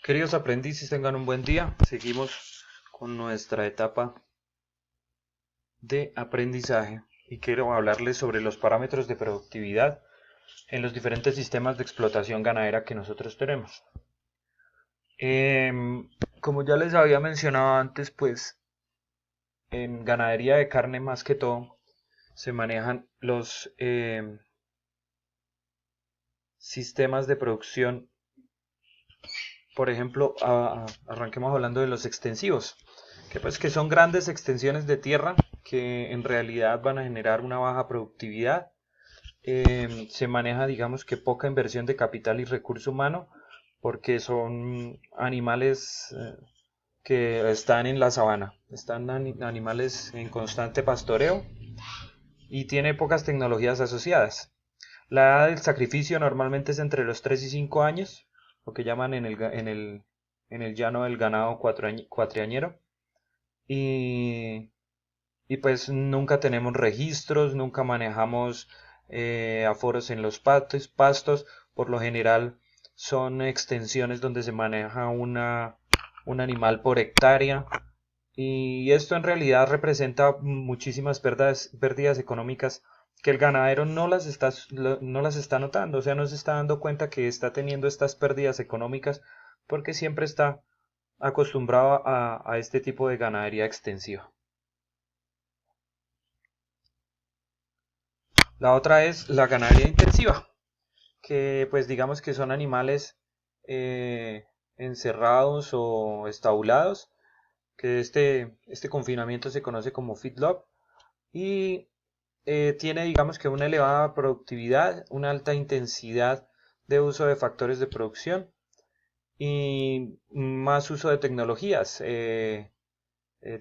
Queridos aprendices, tengan un buen día. Seguimos con nuestra etapa de aprendizaje y quiero hablarles sobre los parámetros de productividad en los diferentes sistemas de explotación ganadera que nosotros tenemos. Como ya les había mencionado antes, pues en ganadería de carne más que todo se manejan los sistemas de producción. Por ejemplo, arranquemos hablando de los extensivos, que son grandes extensiones de tierra que en realidad van a generar una baja productividad. Se maneja, digamos que poca inversión de capital y recurso humano, porque son animales que están en la sabana, están animales en constante pastoreo y tiene pocas tecnologías asociadas. La edad del sacrificio normalmente es entre los 3 y 5 años, lo que llaman en el llano del ganado cuatriañero. Y, y pues nunca tenemos registros, nunca manejamos aforos en los pastos. Por lo general son extensiones donde se maneja un animal por hectárea. Y esto en realidad representa muchísimas pérdidas económicas que el ganadero no las está notando, o sea, no se está dando cuenta que está teniendo estas pérdidas económicas porque siempre está acostumbrado a este tipo de ganadería extensiva. La otra es la ganadería intensiva, que pues digamos que son animales eh, encerrados o estabulados, que este confinamiento se conoce como feedlot y tiene digamos que una elevada productividad, una alta intensidad de uso de factores de producción y más uso de tecnologías.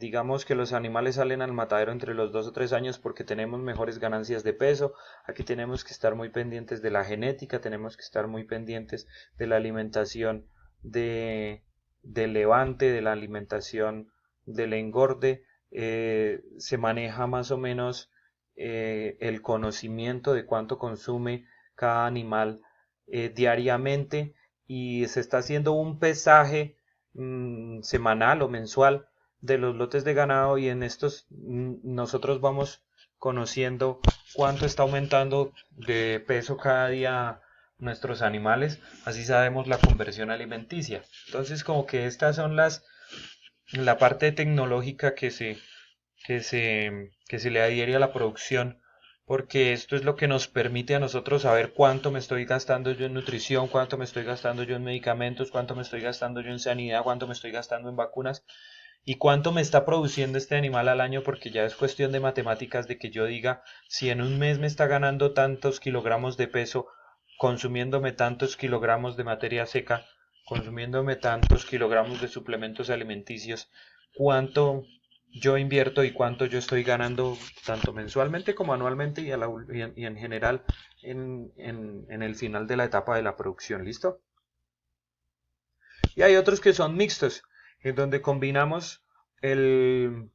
Digamos que los animales salen al matadero entre los 2 o 3 años porque tenemos mejores ganancias de peso. Aquí tenemos que estar muy pendientes de la genética, tenemos que estar muy pendientes de la alimentación del levante, de la alimentación del engorde. Se maneja más o menos el conocimiento de cuánto consume cada animal diariamente y se está haciendo un pesaje semanal o mensual de los lotes de ganado y en estos nosotros vamos conociendo cuánto está aumentando de peso cada día nuestros animales, así sabemos la conversión alimenticia. Entonces como que estas son la parte tecnológica que se le adhiere a la producción, porque esto es lo que nos permite a nosotros saber cuánto me estoy gastando yo en nutrición, cuánto me estoy gastando yo en medicamentos, cuánto me estoy gastando yo en sanidad, cuánto me estoy gastando en vacunas y cuánto me está produciendo este animal al año, porque ya es cuestión de matemáticas de que yo diga si en un mes me está ganando tantos kilogramos de peso, consumiéndome tantos kilogramos de materia seca, consumiéndome tantos kilogramos de suplementos alimenticios, cuánto yo invierto y cuánto yo estoy ganando tanto mensualmente como anualmente y en general en el final de la etapa de la producción. ¿Listo? Y hay otros que son mixtos, en donde combinamos los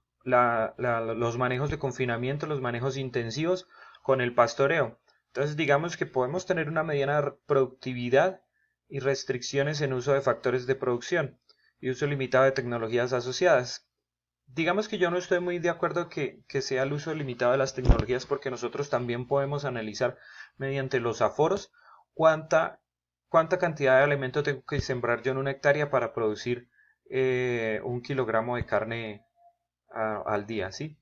manejos de confinamiento, los manejos intensivos con el pastoreo. Entonces digamos que podemos tener una mediana productividad y restricciones en uso de factores de producción y uso limitado de tecnologías asociadas. Digamos que yo no estoy muy de acuerdo que sea el uso limitado de las tecnologías porque nosotros también podemos analizar mediante los aforos cuánta, cuánta cantidad de alimento tengo que sembrar yo en una hectárea para producir 1 kilogramo de carne al día, ¿sí?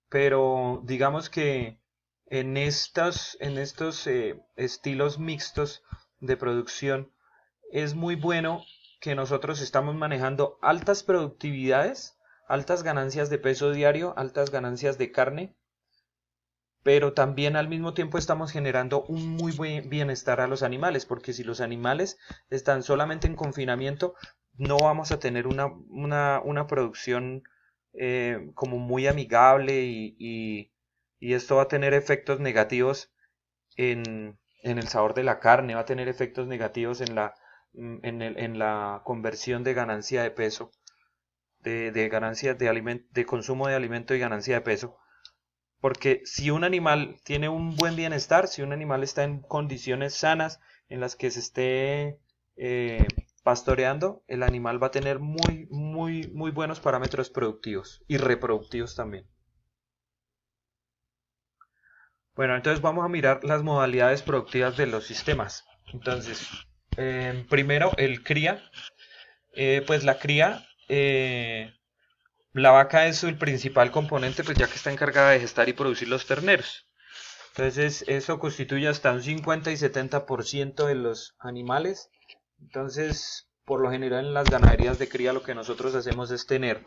Pero digamos que en estos estilos mixtos de producción es muy bueno que nosotros estamos manejando altas productividades, altas ganancias de peso diario, altas ganancias de carne, pero también al mismo tiempo estamos generando un muy buen bienestar a los animales, porque si los animales están solamente en confinamiento, no vamos a tener una producción como muy amigable y esto va a tener efectos negativos en el sabor de la carne, va a tener efectos negativos en la conversión de ganancia de peso, de ganancia de consumo de alimento y ganancia de peso. Porque si un animal tiene un buen bienestar, si un animal está en condiciones sanas, en las que se esté pastoreando, el animal va a tener muy buenos parámetros productivos y reproductivos también. Bueno, entonces vamos a mirar las modalidades productivas de los sistemas. Entonces, primero el cría. Pues la cría, la vaca es el principal componente, pues ya que está encargada de gestar y producir los terneros. Entonces eso constituye hasta un 50 y 70% de los animales. Entonces, por lo general en las ganaderías de cría lo que nosotros hacemos es tener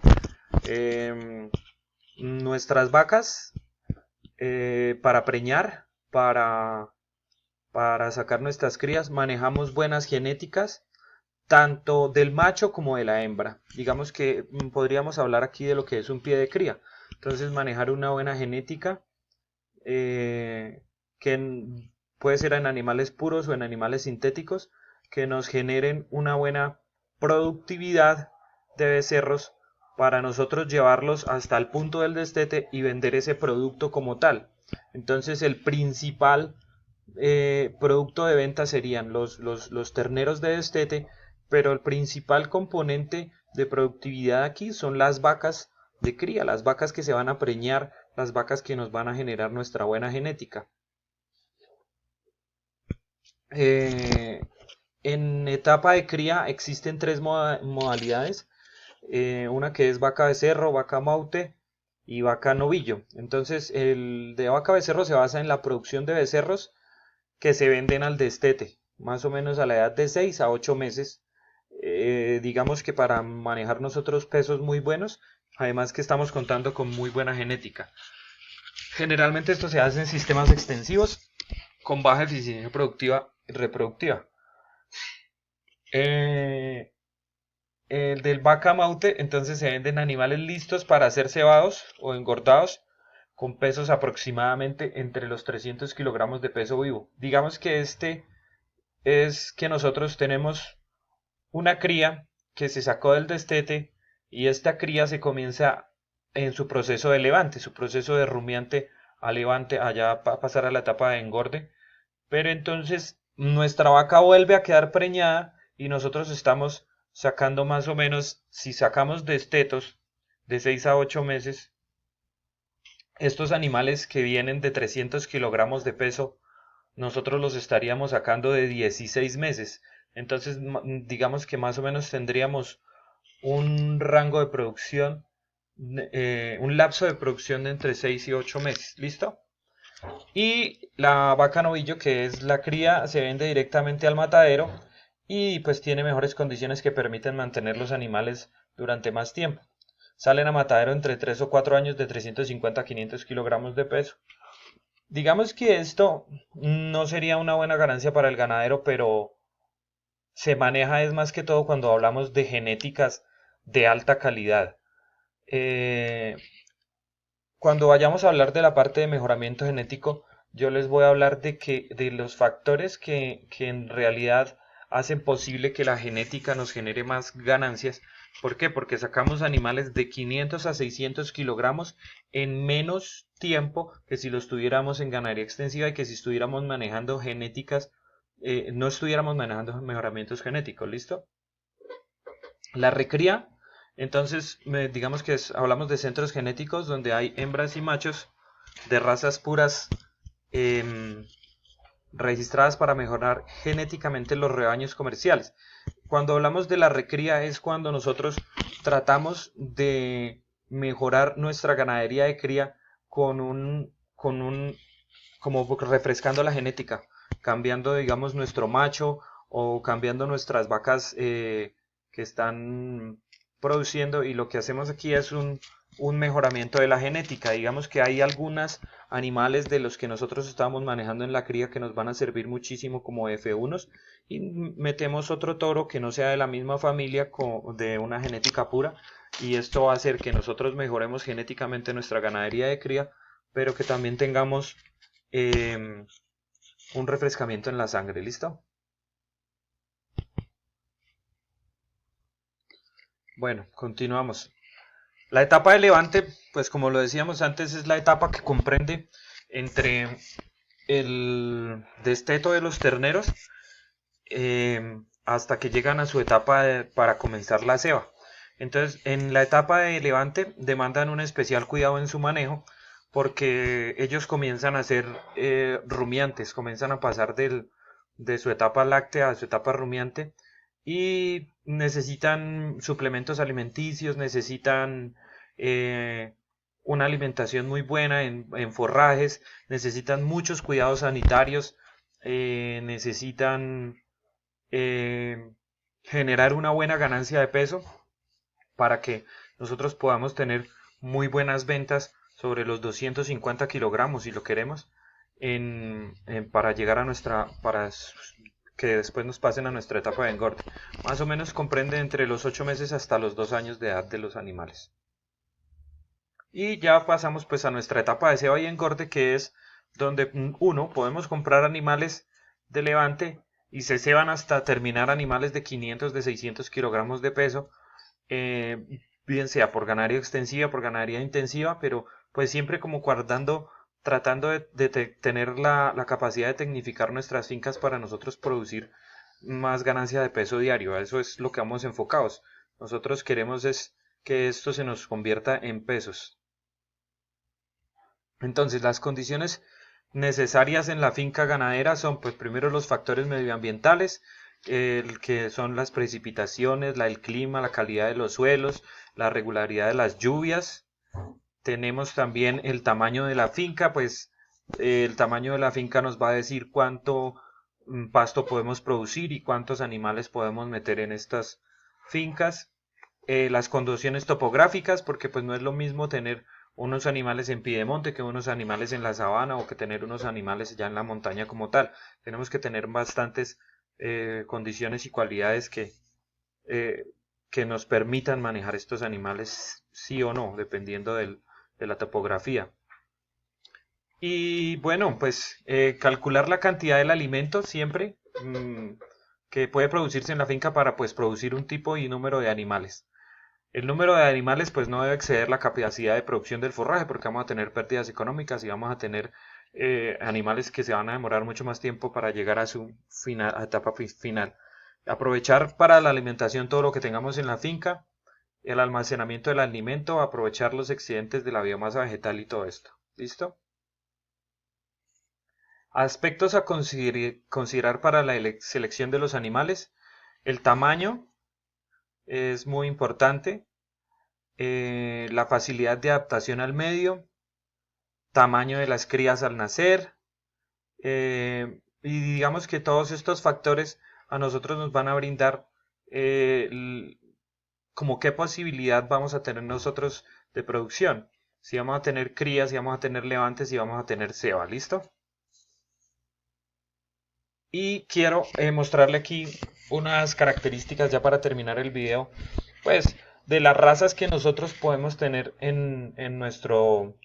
nuestras vacas para preñar, para sacar nuestras crías. Manejamos buenas genéticas, tanto del macho como de la hembra. Digamos que podríamos hablar aquí de lo que es un pie de cría. Entonces manejar una buena genética puede ser en animales puros o en animales sintéticos que nos generen una buena productividad de becerros para nosotros llevarlos hasta el punto del destete y vender ese producto como tal. Entonces el principal producto de venta serían los terneros de destete, pero el principal componente de productividad aquí son las vacas de cría, las vacas que se van a preñar, las vacas que nos van a generar nuestra buena genética. En etapa de cría existen tres modalidades, una que es vaca becerro, vaca maute y vaca novillo. Entonces el de vaca becerro se basa en la producción de becerros que se venden al destete, más o menos a la edad de 6 a 8 meses. Digamos que para manejar nosotros pesos muy buenos, además que estamos contando con muy buena genética. Generalmente esto se hace en sistemas extensivos con baja eficiencia productiva y reproductiva. El del vaca maute, entonces se venden animales listos para ser cebados o engordados con pesos aproximadamente entre los 300 kilogramos de peso vivo. Digamos que este es que nosotros tenemos una cría que se sacó del destete y esta cría se comienza en su proceso de levante, su proceso de rumiante a levante, allá va a pasar a la etapa de engorde, pero entonces nuestra vaca vuelve a quedar preñada y nosotros estamos sacando más o menos, si sacamos destetos de 6 a 8 meses, estos animales que vienen de 300 kilogramos de peso, nosotros los estaríamos sacando de 16 meses. Entonces, digamos que más o menos tendríamos un rango de producción, un lapso de producción de entre 6 y 8 meses. ¿Listo? Y la vaca novillo, que es la cría, se vende directamente al matadero y pues tiene mejores condiciones que permiten mantener los animales durante más tiempo. Salen a matadero entre 3 o 4 años de 350 a 500 kilogramos de peso. Digamos que esto no sería una buena ganancia para el ganadero, pero se maneja es más que todo cuando hablamos de genéticas de alta calidad. Eh, Cuando vayamos a hablar de la parte de mejoramiento genético, yo les voy a hablar de los factores que en realidad hacen posible que la genética nos genere más ganancias. ¿Por qué? Porque sacamos animales de 500 a 600 kilogramos en menos tiempo que si los tuviéramos en ganadería extensiva y que si estuviéramos manejando genéticas, no estuviéramos manejando mejoramientos genéticos. ¿Listo? La recría, entonces, digamos que hablamos de centros genéticos donde hay hembras y machos de razas puras em, registradas para mejorar genéticamente los rebaños comerciales. Cuando hablamos de la recría es cuando nosotros tratamos de mejorar nuestra ganadería de cría como refrescando la genética, cambiando, digamos, nuestro macho o cambiando nuestras vacas que están produciendo, y lo que hacemos aquí es un mejoramiento de la genética. Digamos que hay algunos animales de los que nosotros estamos manejando en la cría que nos van a servir muchísimo como F1s y metemos otro toro que no sea de la misma familia de una genética pura, y esto va a hacer que nosotros mejoremos genéticamente nuestra ganadería de cría, pero que también tengamos un refrescamiento en la sangre. ¿Listo? Bueno, continuamos. La etapa de levante, pues como lo decíamos antes, es la etapa que comprende entre el desteto de los terneros hasta que llegan a su etapa para comenzar la ceba. Entonces, en la etapa de levante demandan un especial cuidado en su manejo porque ellos comienzan a ser rumiantes, comienzan a pasar de su etapa láctea a su etapa rumiante y necesitan suplementos alimenticios, necesitan una alimentación muy buena en forrajes, necesitan muchos cuidados sanitarios, necesitan eh, generar una buena ganancia de peso para que nosotros podamos tener muy buenas ventas sobre los 250 kilogramos si lo queremos para llegar a para que después nos pasen a nuestra etapa de engorde. Más o menos comprende entre los 8 meses hasta los 2 años de edad de los animales. Y ya pasamos pues a nuestra etapa de ceba y engorde, que es donde podemos comprar animales de levante y se ceban hasta terminar animales de 500, de 600 kilogramos de peso, bien sea por ganadería extensiva, por ganadería intensiva, pero pues siempre como tratando de tener la capacidad de tecnificar nuestras fincas para nosotros producir más ganancia de peso diario. A eso es lo que vamos enfocados. Nosotros queremos es que esto se nos convierta en pesos. Entonces, las condiciones necesarias en la finca ganadera son, pues, primero los factores medioambientales, que son las precipitaciones, el clima, la calidad de los suelos, la regularidad de las lluvias. Tenemos también el tamaño de la finca, pues el tamaño de la finca nos va a decir cuánto pasto podemos producir y cuántos animales podemos meter en estas fincas. Las condiciones topográficas, porque pues no es lo mismo tener unos animales en piedemonte que unos animales en la sabana o que tener unos animales ya en la montaña como tal. Tenemos que tener bastantes condiciones y cualidades que nos permitan manejar estos animales sí o no, dependiendo de la topografía. Y bueno, pues calcular la cantidad del alimento siempre que puede producirse en la finca para pues producir un tipo y número de animales. El número de animales pues no debe exceder la capacidad de producción del forraje porque vamos a tener pérdidas económicas y vamos a tener animales que se van a demorar mucho más tiempo para llegar a su etapa final. Aprovechar para la alimentación todo lo que tengamos en la finca, el almacenamiento del alimento, aprovechar los excedentes de la biomasa vegetal y todo esto. ¿Listo? Aspectos a considerar para la selección de los animales. El tamaño es muy importante. La facilidad de adaptación al medio, tamaño de las crías al nacer, y digamos que todos estos factores a nosotros nos van a brindar como qué posibilidad vamos a tener nosotros de producción, si vamos a tener crías, si vamos a tener levantes, si vamos a tener ceba. ¿Listo? Y quiero mostrarle aquí unas características ya para terminar el video, pues de las razas que nosotros podemos tener en nuestro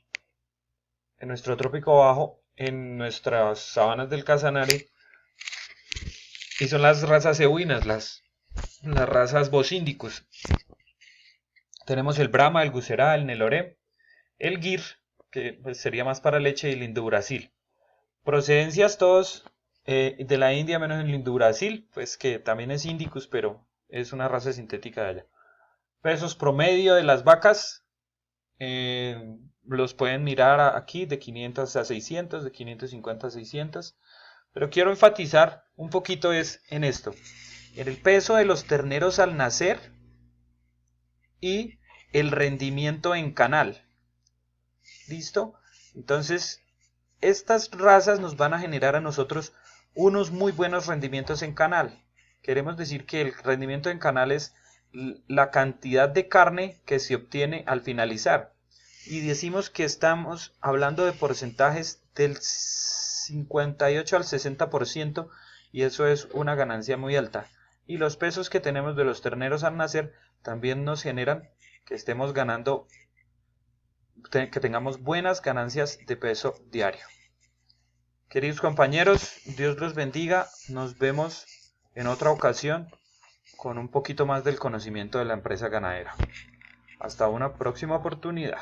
trópico bajo, en nuestras sabanas del Casanare, y son las razas equinas, las razas bosíndicos. Tenemos el Brahma, el Gusera, el Nelore, el Gir, que pues, sería más para leche, y el Indobrasil. Procedencias todos de la India, menos el Indobrasil, pues que también es Indicus, pero es una raza sintética de allá. Pesos promedio de las vacas, los pueden mirar aquí de 500 a 600, de 550 a 600. Pero quiero enfatizar un poquito es en esto. En el peso de los terneros al nacer y el rendimiento en canal. ¿Listo? Entonces, estas razas nos van a generar a nosotros unos muy buenos rendimientos en canal. Queremos decir que el rendimiento en canal es la cantidad de carne que se obtiene al finalizar. Y decimos que estamos hablando de porcentajes del 58 al 60%, y eso es una ganancia muy alta. Y los pesos que tenemos de los terneros al nacer también nos generan que estemos ganando, que tengamos buenas ganancias de peso diario. Queridos compañeros, Dios los bendiga. Nos vemos en otra ocasión con un poquito más del conocimiento de la empresa ganadera. Hasta una próxima oportunidad.